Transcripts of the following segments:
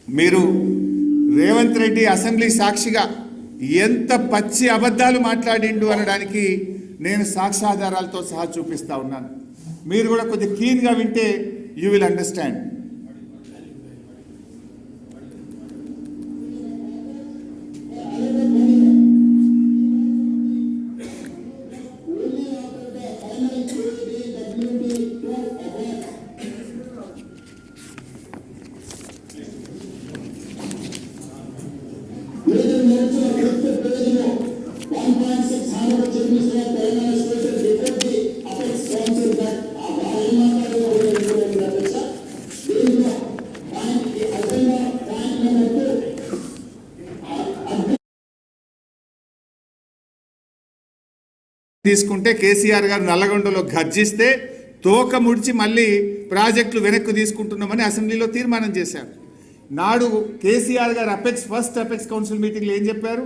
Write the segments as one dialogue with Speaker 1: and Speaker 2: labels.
Speaker 1: మీరు రేవంత్ రెడ్డి అసెంబ్లీ సాక్షిగా ఎంత పచ్చి అబద్ధాలు మాట్లాడిండు అనడానికి నేను సాక్ష్యాధారాలతో సహా చూపిస్తా ఉన్నాను. మీరు కూడా కొద్దిగా క్లీన్గా వింటే యూ విల్ అండర్స్టాండ్. తీసుకుంటే కేసీఆర్ గారు నల్లగొండలో గర్జిస్తే తోక ముడిచి మళ్ళీ ప్రాజెక్టులు వెనక్కి తీసుకుంటున్నామని అసెంబ్లీలో తీర్మానం చేశారు. నాడు కేసీఆర్ గారు ఫస్ట్ అపెక్స్ కౌన్సిల్ మీటింగ్లో ఏం చెప్పారు?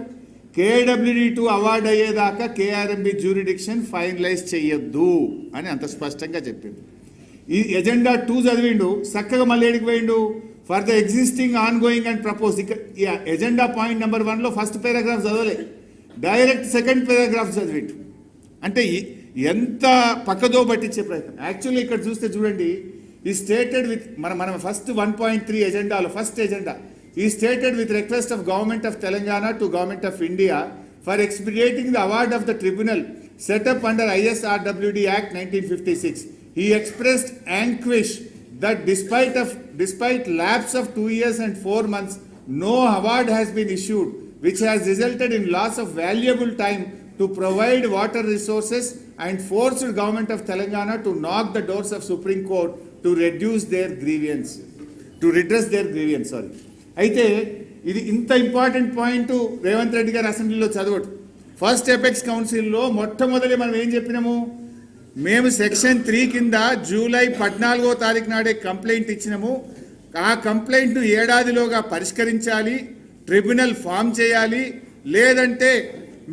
Speaker 1: KWD2 అవార్డు అయ్యేదాకా KRMB జ్యూరిడిక్షన్ ఫైనలైజ్ చేయొద్దు అని అంత స్పష్టంగా చెప్పింది. ఈ ఎజెండా 2 చదివిండు, చక్కగా మళ్ళీ ఏడికి పోయిండు? For the existing ongoing and propose. Agenda point number 1లో ఫస్ట్ పారాగ్రాఫ్ చదవలే, డైరెక్ట్ సెకండ్ పారాగ్రాఫ్ చదివిండు. అంటే ఎంత పక్కదో పట్టించే ప్రయత్నం. యాక్చువల్లీ ఇక్కడ చూస్తే చూడండి, ఈ స్టేటెడ్ విత్ మన ఫస్ట్ 1.3 ఎజెండాలో ఫస్ట్ ఎజెండా ఈ stated with request of government of Telangana to government of India for expediting the award of the tribunal setup under ISRWD Act 1956. He expressed anguish that despite lapse of 2 years and 4 months, no award has been issued, which has resulted in loss of valuable time to provide water resources and forced government of Telangana to knock the doors of Supreme Court to redress their grievance. అయితే ఇది ఇంత important point Revanth Reddy గారు అసెంబ్లీలో చదవడు. First apex కౌన్సిల్లో మొట్టమొదటి మనం ఏం చెప్పినాము? మేము సెక్షన్ 3 కింద జూలై 14వ తారీఖు నాడే కంప్లైంట్ ఇచ్చినాము. ఆ కంప్లైంట్ను ఏడాదిలోగా పరిష్కరించాలి, ట్రిబ్యునల్ ఫామ్ చేయాలి, లేదంటే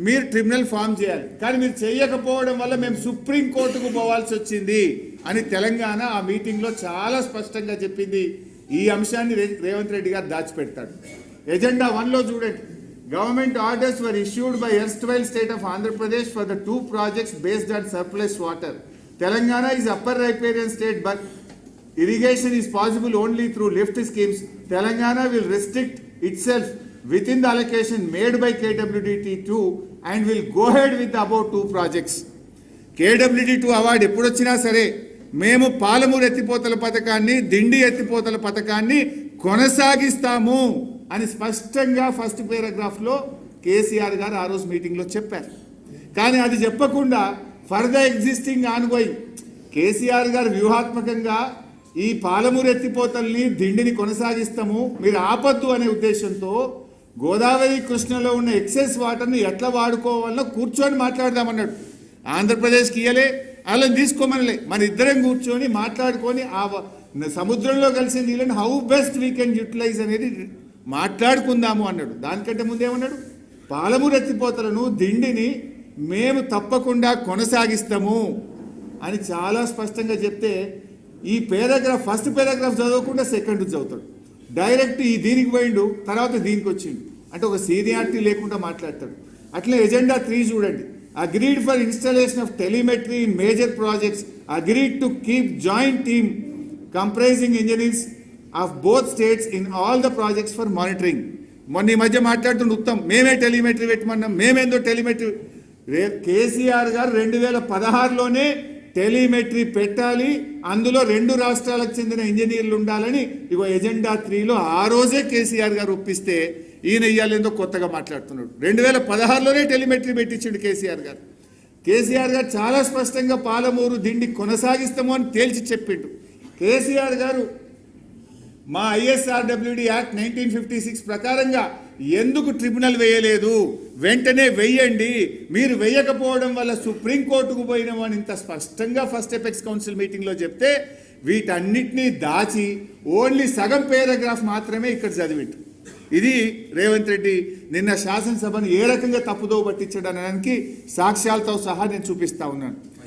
Speaker 1: మీరు ట్రిబ్యునల్ ఫామ్ చేయాలి. కానీ మీరు చేయకపోవడం వల్ల మేము సుప్రీంకోర్టుకు పోవాల్సి వచ్చింది అని తెలంగాణ ఆ మీటింగ్లో చాలా స్పష్టంగా చెప్పింది. ఈ అంశాన్ని రేవంత్ రెడ్డి గారు దాచిపెడతాడు. ఎజెండా 1లో చూడండి, government orders were issued by erstwhile state of Andhra Pradesh for the 2 projects based on surplus water. Telangana is upper riparian state but irrigation is possible only through lift schemes. Telangana will restrict itself within the allocation made by KWD2 and will go ahead with the above 2 projects. KWD2 award ఎప్పుడు వచ్చినా సరే మేము పాలమూరు ఎత్తిపోతల పథకాన్ని, దిండి ఎత్తిపోతల పథకాన్ని కొనసాగిస్తాము అని స్పష్టంగా ఫస్ట్ పారాగ్రాఫ్లో కేసీఆర్ గారు ఆ రోజు మీటింగ్లో చెప్పారు. కానీ అది చెప్పకుండా for the existing on going KCR గారు వ్యూహాత్మకంగా ఈ పాలమూరు ఎత్తిపోతల్ని, దిండిని కొనసాగిస్తాము, మీరు ఆపద్దు అనే ఉద్దేశంతో గోదావరి కృష్ణలో ఉన్న ఎక్సెస్ వాటర్ని ఎట్లా వాడుకోవాలో కూర్చొని మాట్లాడదామన్నాడు. ఆంధ్రప్రదేశ్కి ఇయ్యలే, వాళ్ళని తీసుకోమనలే, మన ఇద్దరం కూర్చొని మాట్లాడుకొని ఆ సముద్రంలో కలిసి నీళ్ళని how best we can utilize అనేది మాట్లాడుకుందాము అన్నాడు. దానికంటే ముందేమన్నాడు? పాలమూరు ఎత్తిపోతలను, దిండిని మేము తప్పకుండా కొనసాగిస్తాము అని చాలా స్పష్టంగా చెప్తే ఈ పారాగ్రాఫ్ ఫస్ట్ పారాగ్రాఫ్ చదవకుండా సెకండ్ చదువుతాడు. డైరెక్ట్ ఈ దీనికి పోయిండు, తర్వాత దీనికి వచ్చిండు. అంటే ఒక సీనియారిటీ లేకుండా మాట్లాడతాడు. అట్లే ఎజెండా 3 చూడండి, agreed for installation of telemetry in major projects, agreed to keep joint team comprising engineers of both states in all the projects for monitoring. మొన్న ఈ మధ్య మాట్లాడుతున్న ఉత్తమ్ మేమే టెలిమెట్రీ పెట్టమన్నాం, మేమేందో టెలిమెట్రీ. కేసీఆర్ గారు 2016లోనే టెలిమెట్రీ పెట్టాలి, అందులో 2 రాష్ట్రాలకు చెందిన ఇంజనీర్లు ఉండాలని ఇగో ఎజెండా 3లో ఆ రోజే కేసీఆర్ గారు ఒప్పిస్తే ఈయన ఇయ్యాలేందో కొత్తగా మాట్లాడుతున్నాడు. 2016లోనే టెలిమెట్రీ పెట్టించాడు కేసీఆర్ గారు. కేసీఆర్ గారు చాలా స్పష్టంగా పాలమూరు, దిండి కొనసాగిస్తాము అని తేల్చి చెప్పిండు. కేసీఆర్ గారు మా ISRWD Act 1956 ప్రకారంగా ఎందుకు ట్రిబ్యునల్ వేయలేదు, వెంటనే వెయ్యండి, మీరు వేయకపోవడం వల్ల సుప్రీంకోర్టుకు పోయినామని ఇంత స్పష్టంగా ఫస్ట్ ఎపెక్స్ కౌన్సిల్ మీటింగ్లో చెప్తే వీటన్నిటినీ దాచి ఓన్లీ సగం పారాగ్రాఫ్ మాత్రమే ఇక్కడ చదివిండు. ఇది రేవంత్ రెడ్డి నిన్న శాసనసభను ఏ రకంగా తప్పుదో పట్టించడానికి సాక్ష్యాలతో సహా నేను చూపిస్తా ఉన్నాను.